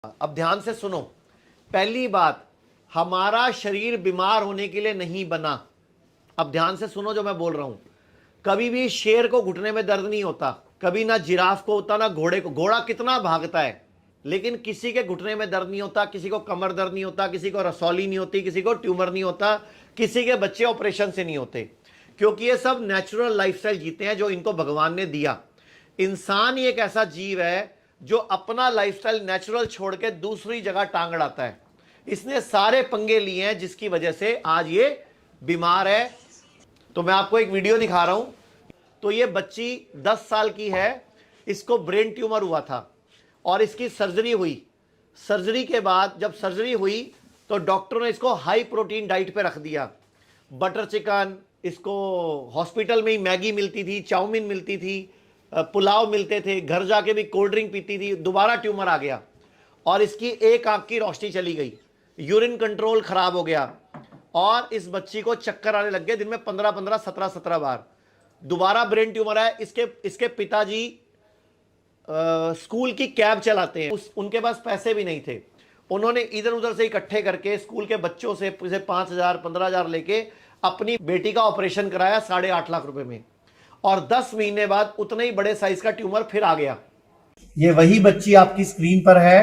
अब ध्यान से सुनो। पहली बात, हमारा शरीर बीमार होने के लिए नहीं बना। अब ध्यान से सुनो जो मैं बोल रहा हूं। कभी भी शेर को घुटने में दर्द नहीं होता, कभी ना जिराफ को होता, ना घोड़े को। घोड़ा कितना भागता है, लेकिन किसी के घुटने में दर्द नहीं होता, किसी को कमर दर्द नहीं होता, किसी को रसौली नहीं होती, किसी को ट्यूमर नहीं होता, किसी के बच्चे ऑपरेशन से नहीं होते, क्योंकि ये सब नेचुरल लाइफस्टाइल जीते हैं जो इनको भगवान ने दिया। इंसान ही एक ऐसा जीव है जो अपना लाइफस्टाइल नेचुरल छोड़ के दूसरी जगह टांग अड़ाता है। इसने सारे पंगे लिए हैं जिसकी वजह से आज ये बीमार है। तो मैं आपको एक वीडियो दिखा रहा हूं। तो ये बच्ची 10 साल की है, इसको ब्रेन ट्यूमर हुआ था और इसकी सर्जरी हुई। सर्जरी के बाद जब सर्जरी हुई तो डॉक्टर ने इसको हाई प्रोटीन डाइट पे रख दिया। बटर चिकन, इसको हॉस्पिटल में ही मैगी मिलती थी, चाउमीन मिलती थी, पुलाव मिलते थे, घर जाके भी कोल्ड ड्रिंक पीती थी। दोबारा ट्यूमर आ गया और इसकी एक आंख की रोशनी चली गई, यूरिन कंट्रोल खराब हो गया और इस बच्ची को चक्कर आने लग गए दिन में 15-15, 17-17 बार। दोबारा ब्रेन ट्यूमर है। इसके पिताजी स्कूल की कैब चलाते हैं, उनके पास पैसे भी नहीं थे। उन्होंने इधर उधर से इकट्ठे करके स्कूल के बच्चों से 5,000 15,000 लेके अपनी बेटी का ऑपरेशन कराया 8.5 लाख रुपए में, और 10 महीने बाद उतने ही बड़े साइज का ट्यूमर फिर आ गया। ये वही बच्ची आपकी स्क्रीन पर है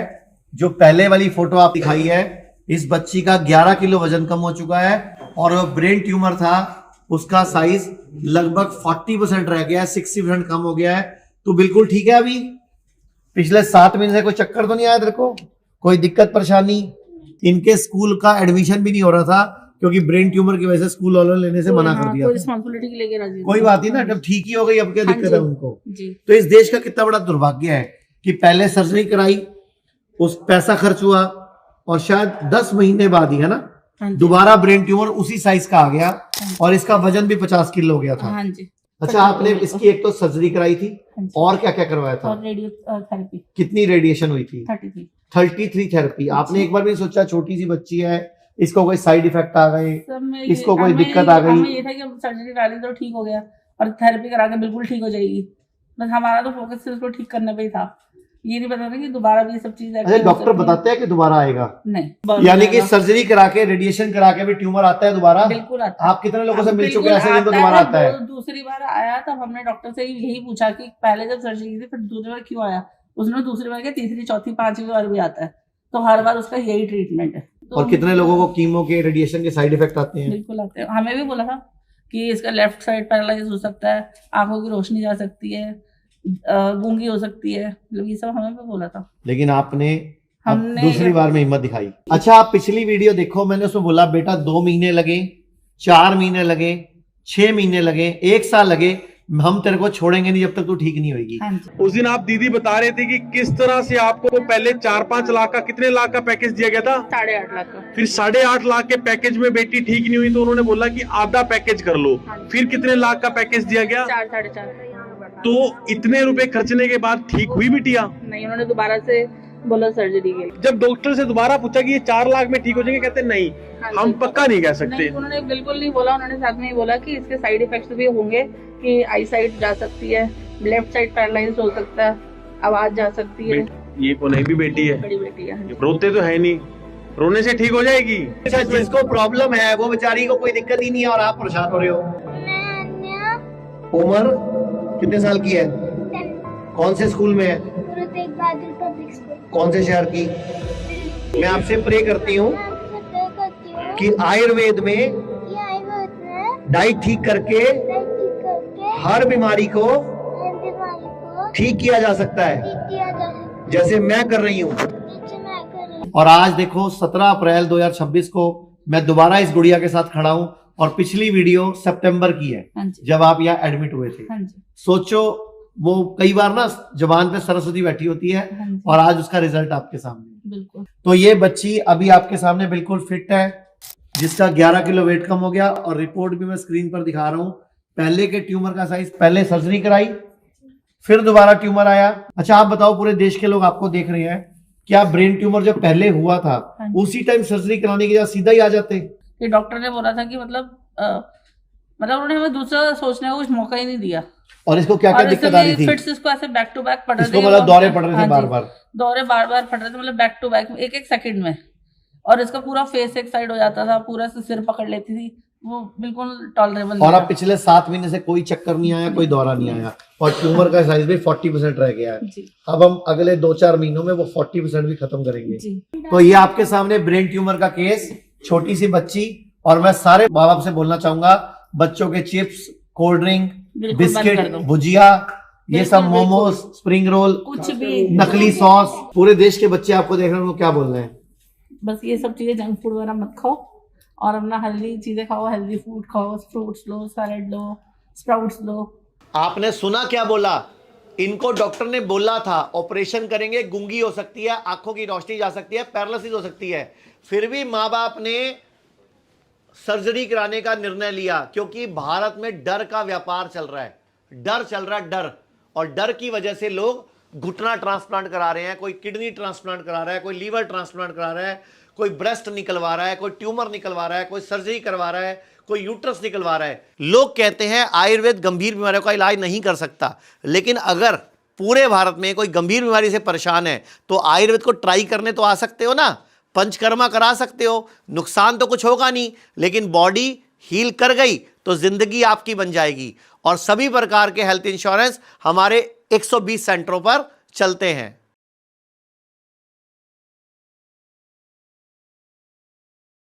जो पहले वाली फोटो आप दिखाई है। इस बच्ची का 11 किलो वजन कम हो चुका है और वो ब्रेन ट्यूमर था, उसका साइज लगभग 40% रह गया है, 60% कम हो गया है। तो बिल्कुल ठीक है। अभी पिछले 7 महीने से कोई चक्कर तो नहीं आया तेरे को, कोई दिक्कत परेशानी? इनके स्कूल का एडमिशन भी नहीं हो रहा था क्योंकि ब्रेन ट्यूमर की वजह से स्कूल वालों ने लेने से मना कर दिया। कोई बात नहीं ना, जब ठीक ही हो गई अब क्या दिक्कत है उनको। तो इस देश का कितना बड़ा दुर्भाग्य है कि पहले सर्जरी कराई, उस पैसा खर्च हुआ और शायद 10 महीने बाद ही, है ना, दोबारा ब्रेन ट्यूमर उसी साइज का आ गया और इसका वजन भी 50 किलो हो गया था। अच्छा, आपने इसकी एक तो सर्जरी कराई थी और क्या क्या करवाया था? रेडियोथेरेपी। कितनी रेडिएशन हुई थी? 33 थेरेपी। आपने एक बार भी सोचा छोटी सी बच्ची है, इसको कोई साइड इफेक्ट आ गए, इसको कोई दिक्कत आ गई? ये था कि सर्जरी करा ली तो ठीक हो गया और थेरेपी करा के बिल्कुल ठीक हो जाएगी। बस हमारा तो फोकस सिर्फ उसको ठीक करने पे ही था, ये नहीं पता था कि दोबारा भी सब चीज। अच्छा, डॉक्टर बताते हैं कि दोबारा आएगा? नहीं, यानी कि सर्जरी करा के, रेडिएशन करा के भी ट्यूमर आता है दोबारा? बिल्कुल आता है। आप कितने लोगों से मिल चुके हैं ऐसे जिनको दोबारा आता है? दूसरी बार आया तब हमने डॉक्टर से यही पूछा कि पहले जब सर्जरी की थी फिर दूसरी बार क्यों आया। उसने दूसरी बार के तीसरी, चौथी, 5वीं बार भी आता है, तो हर बार उसका यही ट्रीटमेंट है। तो और कितने लोगों को कीमो के, रेडिएशन के साइड इफेक्ट आते हैं? बिल्कुल आते हैं। हमें भी बोला था कि इसका लेफ्ट साइड पैरालाइज हो सकता है, आंखों की रोशनी जा सकती है, गूंगी हो सकती है, मतलब ये सब हमें भी बोला था। लेकिन हमने दूसरी बार में हिम्मत दिखाई। अच्छा, आप पिछली वीडियो देखो, मैंने उसमें बोला बेटा 2 महीने लगे, 4 महीने लगे, 6 महीने लगे, 1 साल लगे, हम तेरे को छोड़ेंगे नहीं जब तक तू ठीक नहीं होगी। उस दिन आप दीदी बता रहे थे कि किस तरह से आपको पहले 4-5 लाख का, कितने लाख का पैकेज दिया गया था? 8.5 लाख का। फिर 8.5 लाख के पैकेज में बेटी ठीक नहीं हुई तो उन्होंने बोला कि आधा पैकेज कर लो। फिर कितने लाख का पैकेज दिया गया? 4-4.5। तो इतने रुपए खर्चने के बाद ठीक हुई बिटिया? नहीं, उन्होंने दोबारा से बोला सर्जरी के। जब डॉक्टर से दोबारा पूछा कि ये 4 लाख में ठीक हो जाएंगे, कहते नहीं, हम पक्का नहीं कह सकते। नहीं, उन्होंने बिल्कुल नहीं बोला। उन्होंने साथ में ही बोला कि इसके साइड इफेक्ट्स भी होंगे, कि आई साइड जा सकती है, लेफ्ट साइड पैरालाइज हो सकता है, आवाज जा सकती है। ये कौन है? भी बेटी है, बड़ी बेटी है। रोते तो है नहीं, रोने से ठीक हो जाएगी। अच्छा, जिसको प्रॉब्लम है वो बेचारी को कोई दिक्कत ही नहीं है और आप परेशान हो रहे हो। उम्र कितने साल की है? कौन से स्कूल में है? कौन से शहर की? मैं आपसे प्रे करती हूँ कि आयुर्वेद में डाइट ठीक करके हर बीमारी को ठीक किया जा सकता है, जैसे मैं कर रही हूँ। और आज देखो 17 अप्रैल 2026 को मैं दोबारा इस गुड़िया के साथ खड़ा हूँ और पिछली वीडियो सितंबर की है जब आप यहाँ एडमिट हुए थे। सोचो, वो कई बार ना जबान पे सरस्वती बैठी होती है और आज उसका रिजल्ट आपके सामने। बिल्कुल। तो ये बच्ची अभी आपके सामने बिल्कुल फिट है, जिसका 11 किलो वेट कम हो गया और रिपोर्ट भी मैं स्क्रीन पर दिखा रहा हूँ। पहले के ट्यूमर का साइज, पहले सर्जरी कराई, फिर दोबारा ट्यूमर आया। अच्छा, आप बताओ, पूरे देश के लोग आपको देख रहे हैं, क्या ब्रेन ट्यूमर जो पहले हुआ था उसी टाइम सर्जरी कराने के बाद सीधा ही आ जाते? डॉक्टर ने बोला था कि मतलब उन्होंने हमें दूसरा सोचने का कुछ मौका ही नहीं दिया। और इसको क्या क्या और दिक्कत आ रही थी? फिट्स इसको ऐसे बैक टू बैक पड़ रहे इसको थे, मतलब दौरे पड़ रहे थे हाँ बार जी, बार? दौरे बार बार पड़ रहे थे, मतलब बैक टू बैक एक एक सेकंड में। और इसका पूरा फेस एक साइड हो जाता था, पूरा सिर पकड़ लेती थी, वो बिल्कुल टॉलरेबल और नहीं अब पिछले 7 महीने से कोई चक्कर नहीं आया, कोई दौरा नहीं आया, और ट्यूमर का साइज भी 40% रह गया है। था। जी अब हम अगले 2-4 महीनों में वो 40% भी खत्म करेंगे। जी। तो ये आपके सामने ब्रेन ट्यूमर का केस, छोटी सी बच्ची, और मैं सारे माँ बाप से बोलना चाहूंगा, बच्चों के चिप्स, कोल्ड ड्रिंक, बिल्कुल बंद कर बिस्किट, दो। भुजिया, ये सब बिल्कुल, मोमोज, स्प्रिंग रोल, कुछ भी नकली सॉस, पूरे देश के बच्चे आपको देख रहे हैं, उनको क्या बोल रहे हैं? बस ये सब चीजें जंक फूड वगैरह मत खाओ, और अपना हेल्दी चीजें खाओ, हेल्दी फूड खाओ, फ्रूट्स लो, सैलेड लो, स्प्राउट्स लो। आपने सुना क्या बोला? इनको डॉक्टर ने बोला था ऑपरेशन करेंगे, गूंगी हो सकती है, आंखों की रोशनी जा सकती है, पैरालिसिस हो सकती है, फिर भी माँ बाप ने सर्जरी कराने का निर्णय लिया, क्योंकि भारत में डर का व्यापार चल रहा है, डर चल रहा है, डर। और डर की वजह से लोग घुटना ट्रांसप्लांट करा रहे हैं, कोई किडनी ट्रांसप्लांट करा रहा है, कोई लीवर ट्रांसप्लांट करा रहा है, कोई ब्रेस्ट निकलवा रहा है, कोई ट्यूमर निकलवा रहा है, कोई सर्जरी करवा रहा है, कोई यूट्रस निकलवा रहा है। लोग कहते हैं आयुर्वेद गंभीर बीमारियों का इलाज नहीं कर सकता, लेकिन अगर पूरे भारत में कोई गंभीर बीमारी से परेशान है तो आयुर्वेद को ट्राई करने तो आ सकते हो ना, पंचकर्मा करा सकते हो, नुकसान तो कुछ होगा नहीं, लेकिन बॉडी हील कर गई तो जिंदगी आपकी बन जाएगी। और सभी प्रकार के हेल्थ इंश्योरेंस हमारे 120 सेंटरों पर चलते हैं।